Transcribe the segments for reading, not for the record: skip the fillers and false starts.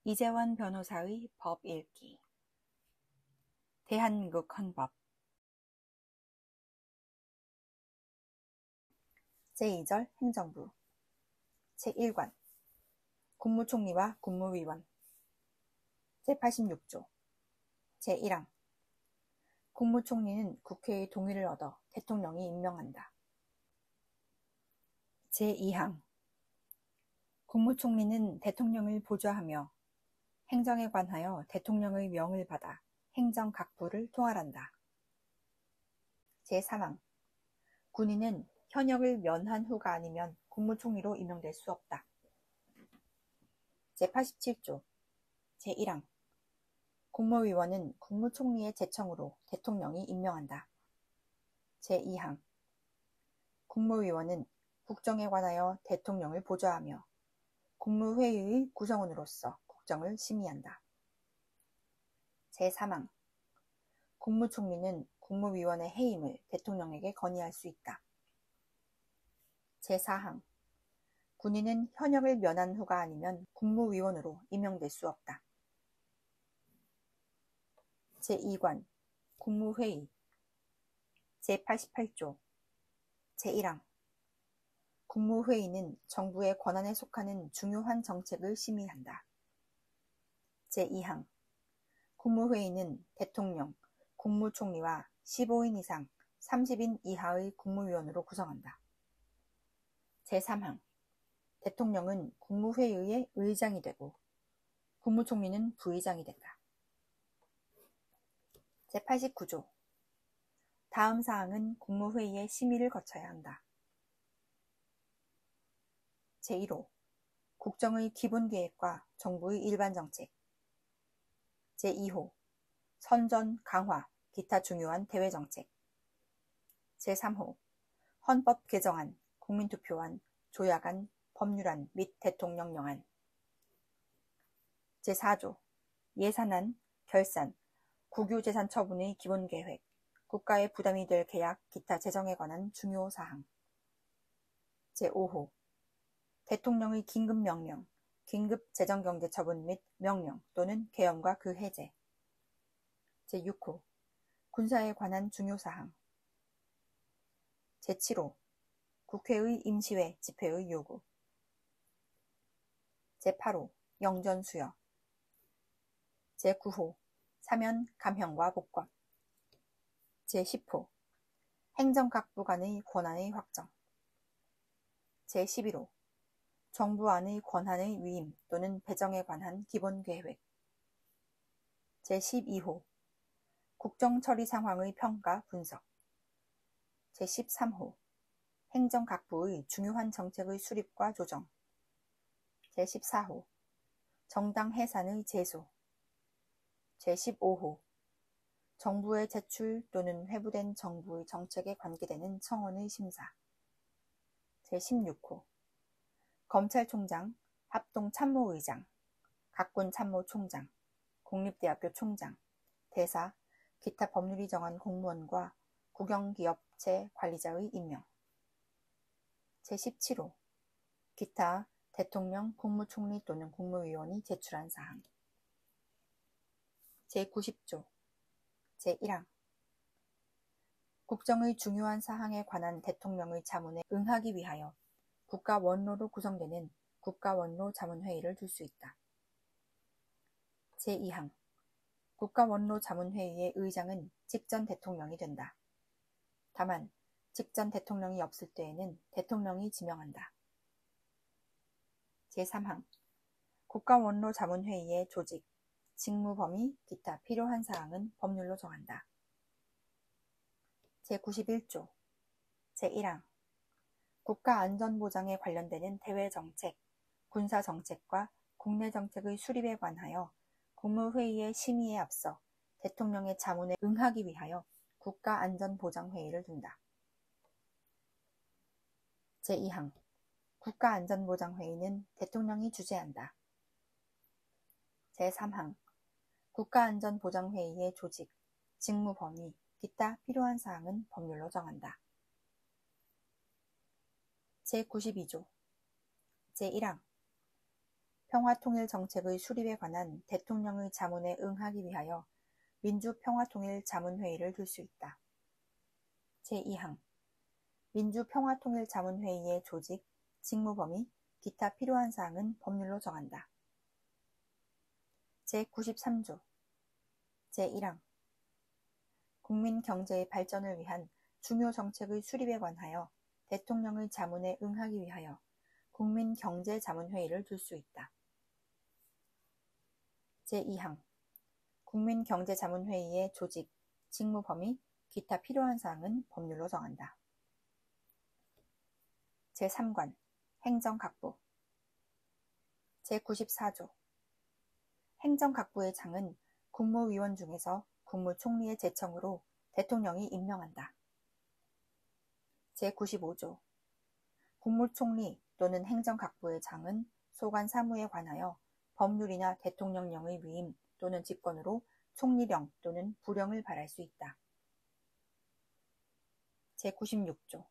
이재원 변호사의 법 읽기. 대한민국 헌법 제2절 행정부 제1관 국무총리와 국무위원 제86조 제1항 국무총리는 국회의 동의를 얻어 대통령이 임명한다. 제2항 국무총리는 대통령을 보좌하며 행정에 관하여 대통령의 명을 받아 행정 각부를 통할한다. 제3항 군인은 현역을 면한 후가 아니면 국무총리로 임명될 수 없다. 제87조 제1항 국무위원은 국무총리의 제청으로 대통령이 임명한다. 제2항 국무위원은 국정에 관하여 대통령을 보좌하며 국무회의의 구성원으로서 국정을 심의한다. 제3항 국무총리는 국무위원의 해임을 대통령에게 건의할 수 있다. 제4항 군인은 현역을 면한 후가 아니면 국무위원으로 임명될 수 없다. 제2관 국무회의 제88조 제1항 국무회의는 정부의 권한에 속하는 중요한 정책을 심의한다. 제2항 국무회의는 대통령, 국무총리와 15인 이상 30인 이하의 국무위원으로 구성한다. 제3항 대통령은 국무회의의 의장이 되고 국무총리는 부의장이 된다. 제89조 다음 사항은 국무회의의 심의를 거쳐야 한다. 제1호 국정의 기본계획과 정부의 일반정책 제2호 선전, 강화, 기타 중요한 대외정책 제3호 헌법 개정안, 국민투표안, 조약안, 법률안 및 대통령령안 제4조 예산안, 결산, 국유재산 처분의 기본계획, 국가의 부담이 될 계약, 기타 재정에 관한 중요사항 제5호 대통령의 긴급명령, 긴급재정경제처분 및 명령 또는 계엄과 그 해제 제6호 군사에 관한 중요사항 제7호 국회의 임시회 집회의 요구 제8호 영전수여 제9호 사면, 감형과 복권 제10호 행정각부 간의 권한의 확정 제11호 정부 안의 권한의 위임 또는 배정에 관한 기본계획 제12호 국정처리 상황의 평가 분석 제13호 행정각부의 중요한 정책의 수립과 조정 제14호 정당 해산의 제소 제15호 정부의 제출 또는 회부된 정부의 정책에 관계되는 청원의 심사 제16호 검찰총장, 합동참모의장, 각군참모총장, 공립대학교 총장, 대사, 기타 법률이 정한 공무원과 국영기업체 관리자의 임명 제17호 기타 대통령, 국무총리 또는 국무위원이 제출한 사항 제90조 제1항 국정의 중요한 사항에 관한 대통령의 자문에 응하기 위하여 국가원로로 구성되는 국가원로 자문회의를 둘 수 있다. 제2항 국가원로 자문회의의 의장은 직전 대통령이 된다. 다만 직전 대통령이 없을 때에는 대통령이 지명한다. 제3항 국가원로 자문회의의 조직, 직무 범위, 기타 필요한 사항은 법률로 정한다. 제91조 제1항 국가안전보장에 관련되는 대외정책, 군사정책과 국내정책의 수립에 관하여 국무회의의 심의에 앞서 대통령의 자문에 응하기 위하여 국가안전보장회의를 둔다. 제2항 국가안전보장회의는 대통령이 주재한다. 제3항 국가안전보장회의의 조직, 직무 범위, 기타 필요한 사항은 법률로 정한다. 제92조 제1항 평화통일정책의 수립에 관한 대통령의 자문에 응하기 위하여 민주평화통일자문회의를 둘 수 있다. 제2항 민주평화통일자문회의의 조직, 직무 범위, 기타 필요한 사항은 법률로 정한다. 제93조 제1항 국민 경제의 발전을 위한 중요 정책의 수립에 관하여 대통령의 자문에 응하기 위하여 국민경제자문회의를 둘 수 있다. 제2항 국민경제자문회의의 조직, 직무 범위, 기타 필요한 사항은 법률로 정한다. 제3관 행정각부 제94조 행정각부의 장은 국무위원 중에서 국무총리의 제청으로 대통령이 임명한다. 제95조 국무총리 또는 행정각부의 장은 소관 사무에 관하여 법률이나 대통령령의 위임 또는 직권으로 총리령 또는 부령을 발할 수 있다. 제96조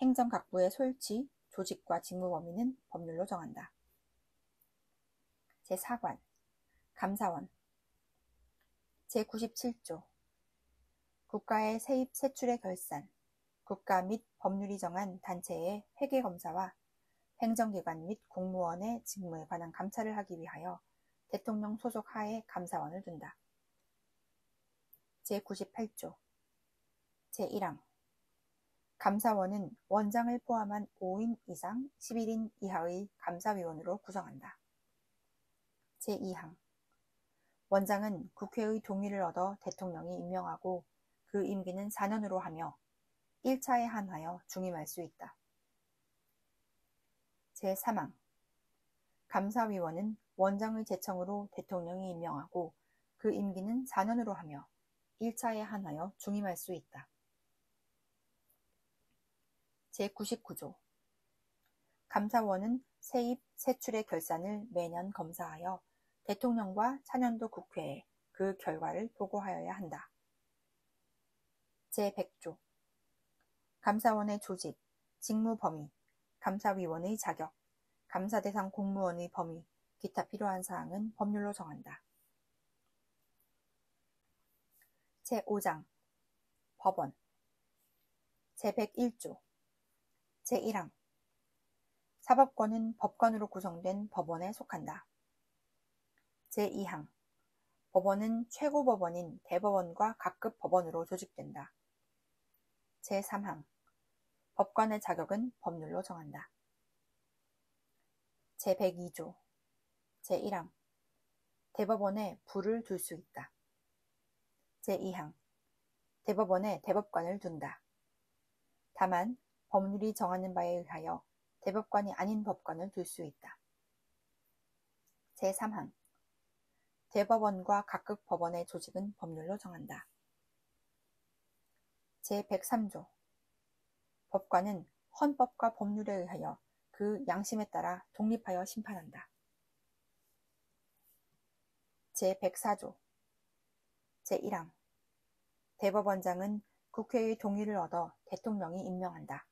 행정각부의 솔치, 조직과 직무 범위는 법률로 정한다. 제4관 감사원 제97조 국가의 세입 세출의 결산, 국가 및 법률이 정한 단체의 회계검사와 행정기관 및 공무원의 직무에 관한 감찰을 하기 위하여 대통령 소속 하에 감사원을 둔다. 제98조 제1항 감사원은 원장을 포함한 5인 이상 11인 이하의 감사위원으로 구성한다. 제2항 원장은 국회의 동의를 얻어 대통령이 임명하고 그 임기는 4년으로 하며 1차에 한하여 중임할 수 있다. 제3항 감사위원은 원장의 제청으로 대통령이 임명하고 그 임기는 4년으로 하며 1차에 한하여 중임할 수 있다. 제99조 감사원은 세입, 세출의 결산을 매년 검사하여 대통령과 차년도 국회에 그 결과를 보고하여야 한다. 제100조 감사원의 조직, 직무 범위, 감사위원의 자격, 감사 대상 공무원의 범위, 기타 필요한 사항은 법률로 정한다. 제5장 법원 제101조 제1항 사법권은 법관으로 구성된 법원에 속한다. 제2항 법원은 최고법원인 대법원과 각급 법원으로 조직된다. 제3항 법관의 자격은 법률로 정한다. 제102조 제1항 대법원에 부를 둘 수 있다. 제2항 대법원에 대법관을 둔다. 다만 법률이 정하는 바에 의하여 대법관이 아닌 법관을 둘 수 있다. 제3항 대법원과 각급 법원의 조직은 법률로 정한다. 제103조 법관은 헌법과 법률에 의하여 그 양심에 따라 독립하여 심판한다. 제104조 제1항 대법원장은 국회의 동의를 얻어 대통령이 임명한다.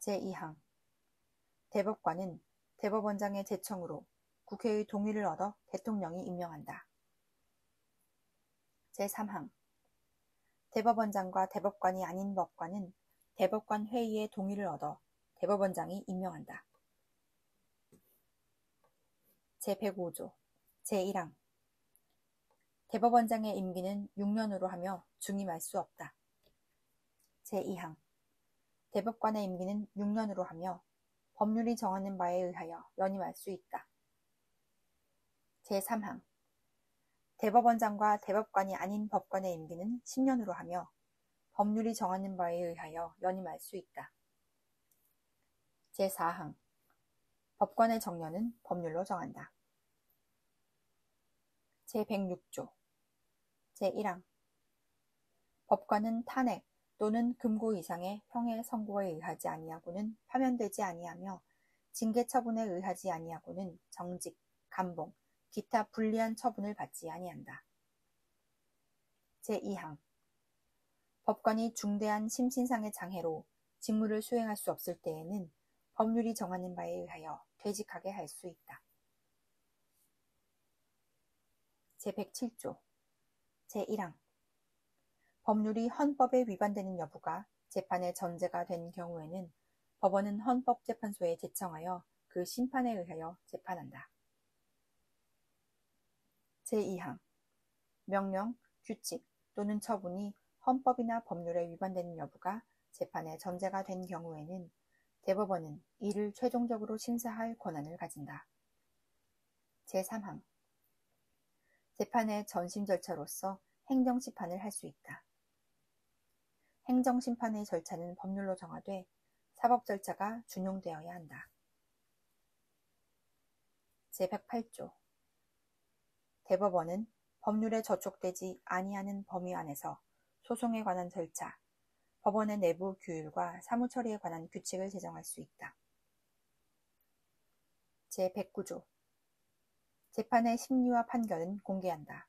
제2항 대법관은 대법원장의 제청으로 국회의 동의를 얻어 대통령이 임명한다. 제3항 대법원장과 대법관이 아닌 법관은 대법관 회의의 동의를 얻어 대법원장이 임명한다. 제105조 제1항 대법원장의 임기는 6년으로 하며 중임할 수 없다. 제2항 대법관의 임기는 6년으로 하며 법률이 정하는 바에 의하여 연임할 수 있다. 제3항 대법원장과 대법관이 아닌 법관의 임기는 10년으로 하며 법률이 정하는 바에 의하여 연임할 수 있다. 제4항 법관의 정년은 법률로 정한다. 제106조 제1항 법관은 탄핵 또는 금고 이상의 형의 선고에 의하지 아니하고는 파면되지 아니하며 징계 처분에 의하지 아니하고는 정직, 감봉, 기타 불리한 처분을 받지 아니한다. 제2항 법관이 중대한 심신상의 장애로 직무를 수행할 수 없을 때에는 법률이 정하는 바에 의하여 퇴직하게 할 수 있다. 제107조 제1항 법률이 헌법에 위반되는 여부가 재판의 전제가 된 경우에는 법원은 헌법재판소에 제청하여 그 심판에 의하여 재판한다. 제2항 명령, 규칙 또는 처분이 헌법이나 법률에 위반되는 여부가 재판의 전제가 된 경우에는 대법원은 이를 최종적으로 심사할 권한을 가진다. 제3항 재판의 전심 절차로서 행정심판을 할 수 있다. 행정심판의 절차는 법률로 정하되 사법 절차가 준용되어야 한다. 제108조 대법원은 법률에 저촉되지 아니하는 범위 안에서 소송에 관한 절차, 법원의 내부 규율과 사무처리에 관한 규칙을 제정할 수 있다. 제109조 재판의 심리와 판결은 공개한다.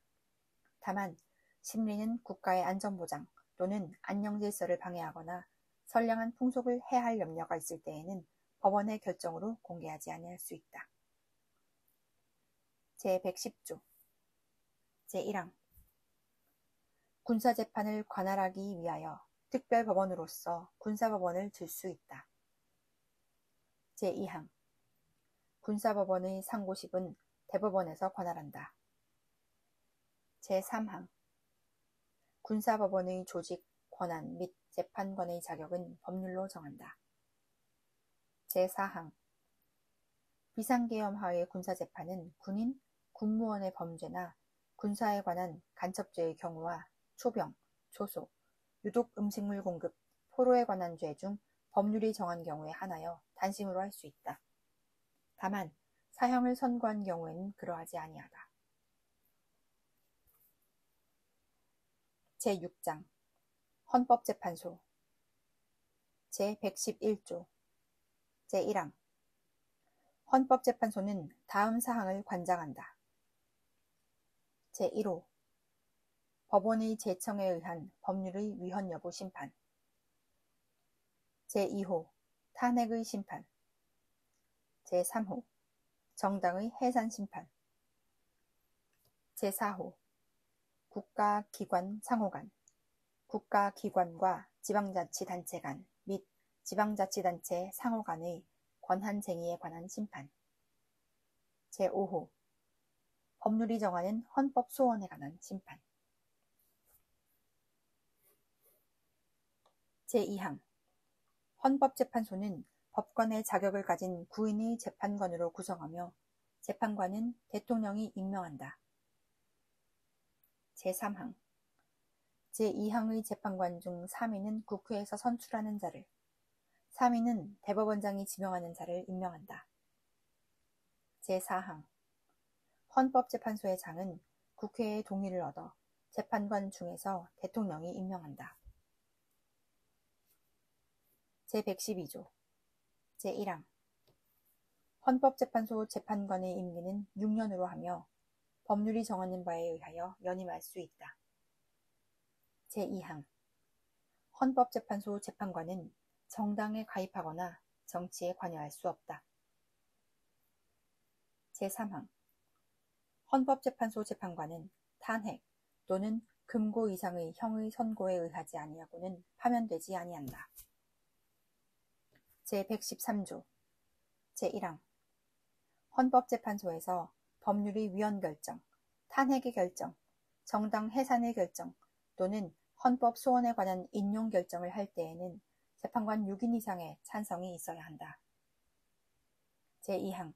다만 심리는 국가의 안전보장 또는 안녕질서를 방해하거나 선량한 풍속을 해할 염려가 있을 때에는 법원의 결정으로 공개하지 아니할 수 있다. 제110조 제1항 군사재판을 관할하기 위하여 특별법원으로서 군사법원을 들 수 있다. 제2항 군사법원의 상고십은 대법원에서 관할한다. 제3항 군사법원의 조직, 권한 및 재판관의 자격은 법률로 정한다. 제4항 비상계엄하의 군사재판은 군인, 군무원의 범죄나 군사에 관한 간첩죄의 경우와 초병, 초소, 유독 음식물 공급, 포로에 관한 죄 중 법률이 정한 경우에 한하여 단심으로 할 수 있다. 다만 사형을 선고한 경우에는 그러하지 아니하다. 제6장 헌법재판소 제111조 제1항 헌법재판소는 다음 사항을 관장한다. 제1호 법원의 제청에 의한 법률의 위헌 여부 심판 제2호 탄핵의 심판 제3호 정당의 해산 심판 제4호 국가기관 상호 간, 국가기관과 지방자치단체 간 및 지방자치단체 상호 간의 권한쟁의에 관한 심판 제5호 법률이 정하는 헌법소원에 관한 심판 제2항 헌법재판소는 법관의 자격을 가진 구인의 재판관으로 구성하며 재판관은 대통령이 임명한다. 제3항 제2항의 재판관 중 3인은 국회에서 선출하는 자를, 3인은 대법원장이 지명하는 자를 임명한다. 제4항 헌법재판소의 장은 국회의 동의를 얻어 재판관 중에서 대통령이 임명한다. 제112조 제1항 헌법재판소 재판관의 임기는 6년으로 하며 법률이 정하는 바에 의하여 연임할 수 있다. 제2항 헌법재판소 재판관은 정당에 가입하거나 정치에 관여할 수 없다. 제3항 헌법재판소 재판관은 탄핵 또는 금고 이상의 형의 선고에 의하지 아니하고는 파면되지 아니한다. 제113조 제1항 헌법재판소에서 법률의 위헌 결정, 탄핵의 결정, 정당 해산의 결정 또는 헌법 소원에 관한 인용 결정을 할 때에는 재판관 6인 이상의 찬성이 있어야 한다. 제2항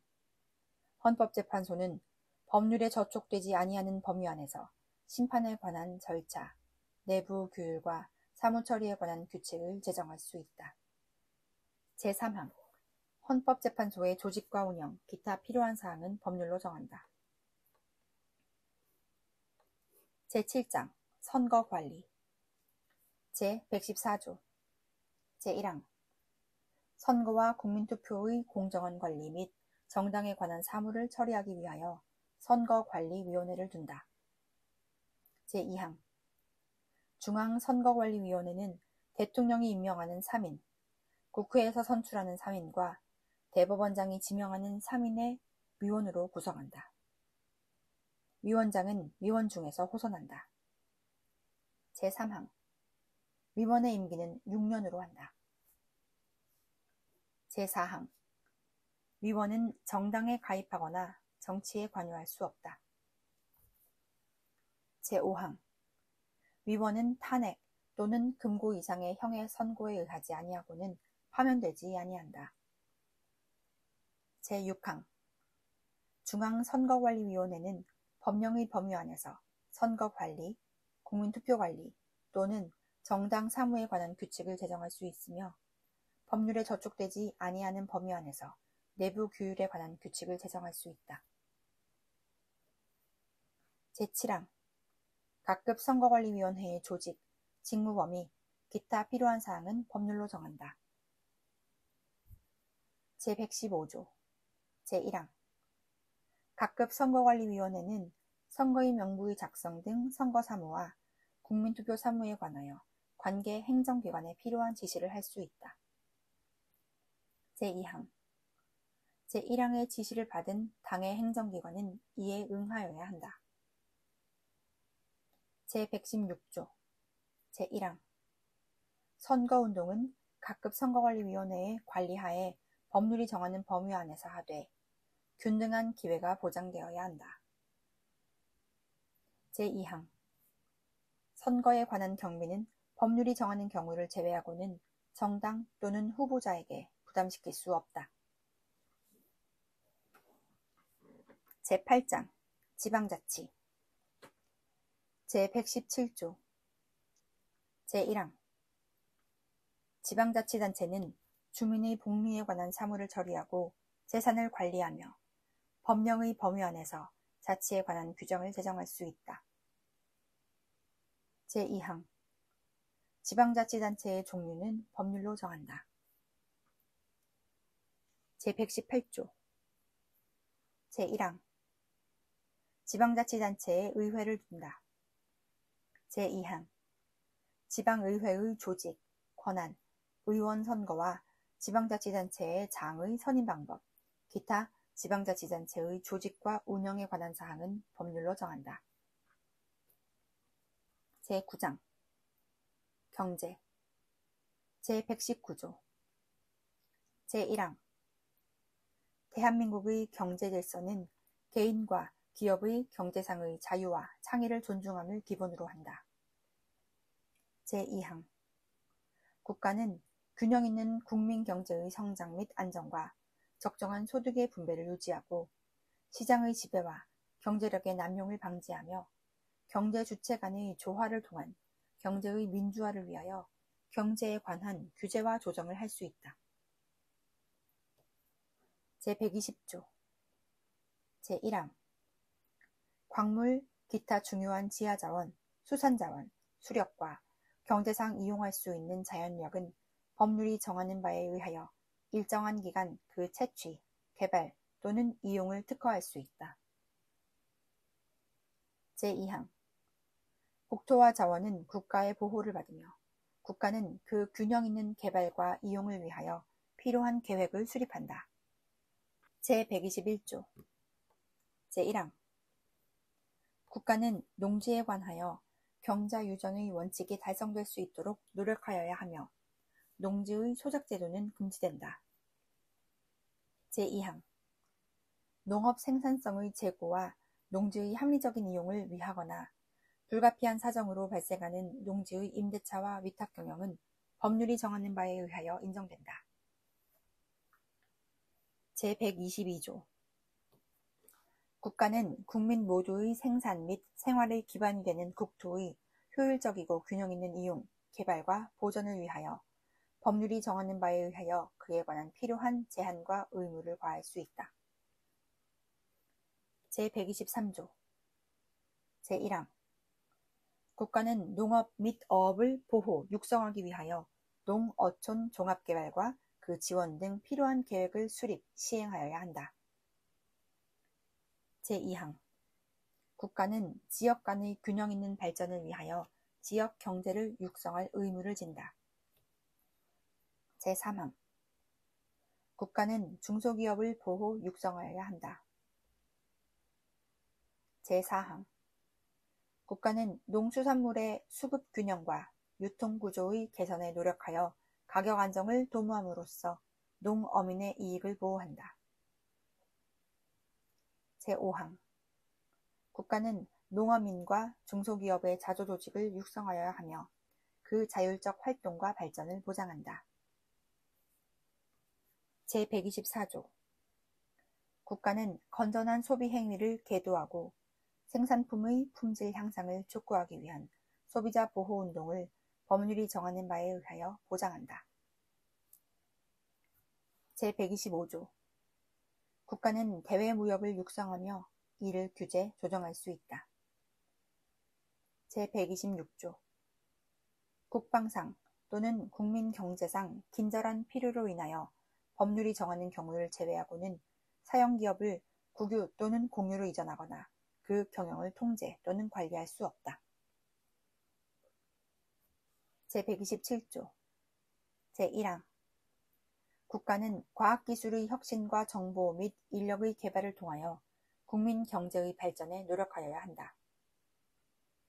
헌법재판소는 법률에 저촉되지 아니하는 범위 안에서 심판에 관한 절차, 내부 규율과 사무처리에 관한 규칙을 제정할 수 있다. 제3항 헌법재판소의 조직과 운영, 기타 필요한 사항은 법률로 정한다. 제7장 선거관리 제114조 제1항 선거와 국민투표의 공정한 관리 및 정당에 관한 사무를 처리하기 위하여 선거관리위원회를 둔다. 제2항 중앙선거관리위원회는 대통령이 임명하는 3인, 국회에서 선출하는 3인과 대법원장이 지명하는 3인의 위원으로 구성한다. 위원장은 위원 중에서 호선한다. 제3항 위원의 임기는 6년으로 한다. 제4항 위원은 정당에 가입하거나 정치에 관여할 수 없다. 제5항 위원은 탄핵 또는 금고 이상의 형의 선고에 의하지 아니하고는 파면되지 아니한다. 제6항 중앙선거관리위원회는 법령의 범위 안에서 선거관리, 국민투표관리 또는 정당 사무에 관한 규칙을 제정할 수 있으며 법률에 저촉되지 아니하는 범위 안에서 내부 규율에 관한 규칙을 제정할 수 있다. 제7항 각급 선거관리위원회의 조직, 직무 범위, 기타 필요한 사항은 법률로 정한다. 제115조 제1항 각급 선거관리위원회는 선거인 명부의 작성 등 선거사무와 국민투표 사무에 관하여 관계 행정기관에 필요한 지시를 할 수 있다. 제2항 제1항의 지시를 받은 당의 행정기관은 이에 응하여야 한다. 제116조 제1항 선거운동은 각급 선거관리위원회의 관리하에 법률이 정하는 범위 안에서 하되 균등한 기회가 보장되어야 한다. 제2항 선거에 관한 경비는 법률이 정하는 경우를 제외하고는 정당 또는 후보자에게 부담시킬 수 없다. 제8장 지방자치 제117조 제1항 지방자치단체는 주민의 복리에 관한 사무를 처리하고 재산을 관리하며 법령의 범위 안에서 자치에 관한 규정을 제정할 수 있다. 제2항 지방자치단체의 종류는 법률로 정한다. 제118조 제1항 지방자치단체에 의회를 둔다. 제2항 지방의회의 조직, 권한, 의원 선거와 지방자치단체의 장의 선임 방법, 기타 지방자치단체의 조직과 운영에 관한 사항은 법률로 정한다. 제9장 경제 제119조 제1항 대한민국의 경제 질서는 개인과 기업의 경제상의 자유와 창의를 존중함을 기본으로 한다. 제2항 국가는 균형 있는 국민 경제의 성장 및 안정과 적정한 소득의 분배를 유지하고 시장의 지배와 경제력의 남용을 방지하며 경제 주체 간의 조화를 통한 경제의 민주화를 위하여 경제에 관한 규제와 조정을 할 수 있다. 제120조 제1항 광물, 기타 중요한 지하자원, 수산자원, 수력과 경제상 이용할 수 있는 자연력은 법률이 정하는 바에 의하여 일정한 기간 그 채취, 개발 또는 이용을 특허할 수 있다. 제2항 국토와 자원은 국가의 보호를 받으며 국가는 그 균형 있는 개발과 이용을 위하여 필요한 계획을 수립한다. 제121조 제1항 국가는 농지에 관하여 경자유전의 원칙이 달성될 수 있도록 노력하여야 하며 농지의 소작제도는 금지된다. 제2항 농업 생산성의 제고와 농지의 합리적인 이용을 위하거나 불가피한 사정으로 발생하는 농지의 임대차와 위탁 경영은 법률이 정하는 바에 의하여 인정된다. 제122조 국가는 국민 모두의 생산 및 생활의 기반이 되는 국토의 효율적이고 균형 있는 이용, 개발과 보전을 위하여 법률이 정하는 바에 의하여 그에 관한 필요한 제한과 의무를 과할 수 있다. 제123조 제1항 국가는 농업 및 어업을 보호, 육성하기 위하여 농어촌 종합개발과 그 지원 등 필요한 계획을 수립, 시행하여야 한다. 제2항 국가는 지역 간의 균형 있는 발전을 위하여 지역 경제를 육성할 의무를 진다. 제3항 국가는 중소기업을 보호 육성하여야 한다. 제4항 국가는 농수산물의 수급 균형과 유통구조의 개선에 노력하여 가격 안정을 도모함으로써 농어민의 이익을 보호한다. 제5항 국가는 농어민과 중소기업의 자조조직을 육성하여야 하며 그 자율적 활동과 발전을 보장한다. 제124조 국가는 건전한 소비 행위를 계도하고 생산품의 품질 향상을 촉구하기 위한 소비자 보호 운동을 법률이 정하는 바에 의하여 보장한다. 제125조 국가는 대외무역을 육성하며 이를 규제, 조정할 수 있다. 제126조 국방상 또는 국민경제상 긴절한 필요로 인하여 법률이 정하는 경우를 제외하고는 사형기업을 국유 또는 공유로 이전하거나 그 경영을 통제 또는 관리할 수 없다. 제127조 제1항 국가는 과학기술의 혁신과 정보 및 인력의 개발을 통하여 국민 경제의 발전에 노력하여야 한다.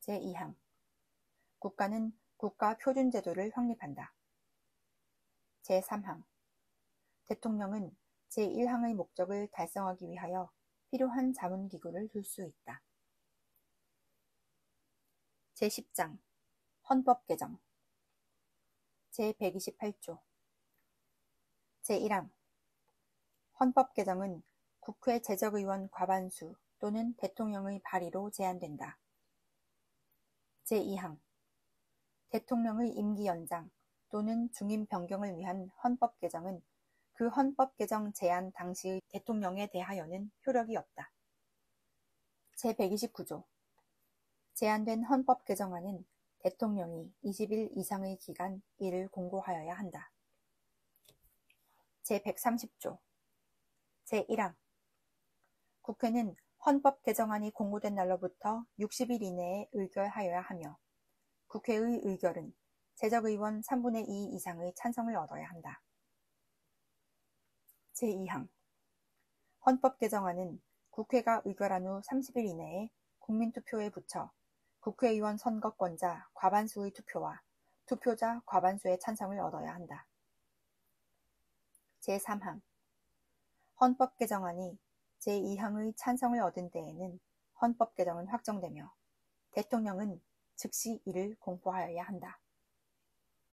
제2항 국가는 국가표준제도를 확립한다. 제3항 대통령은 제1항의 목적을 달성하기 위하여 필요한 자문기구를 둘 수 있다. 제10장 헌법 개정 제128조 제1항 헌법 개정은 국회 재적의원 과반수 또는 대통령의 발의로 제한된다. 제2항 대통령의 임기 연장 또는 중임 변경을 위한 헌법 개정은 그 헌법 개정 제안 당시의 대통령에 대하여는 효력이 없다. 제129조 제안된 헌법 개정안은 대통령이 20일 이상의 기간 이를 공고하여야 한다. 제130조 제1항 국회는 헌법 개정안이 공고된 날로부터 60일 이내에 의결하여야 하며 국회의 의결은 재적의원 3분의 2 이상의 찬성을 얻어야 한다. 제2항 헌법 개정안은 국회가 의결한 후 30일 이내에 국민투표에 붙여 국회의원 선거권자 과반수의 투표와 투표자 과반수의 찬성을 얻어야 한다. 제3항 헌법 개정안이 제2항의 찬성을 얻은 때에는 헌법 개정은 확정되며 대통령은 즉시 이를 공포하여야 한다.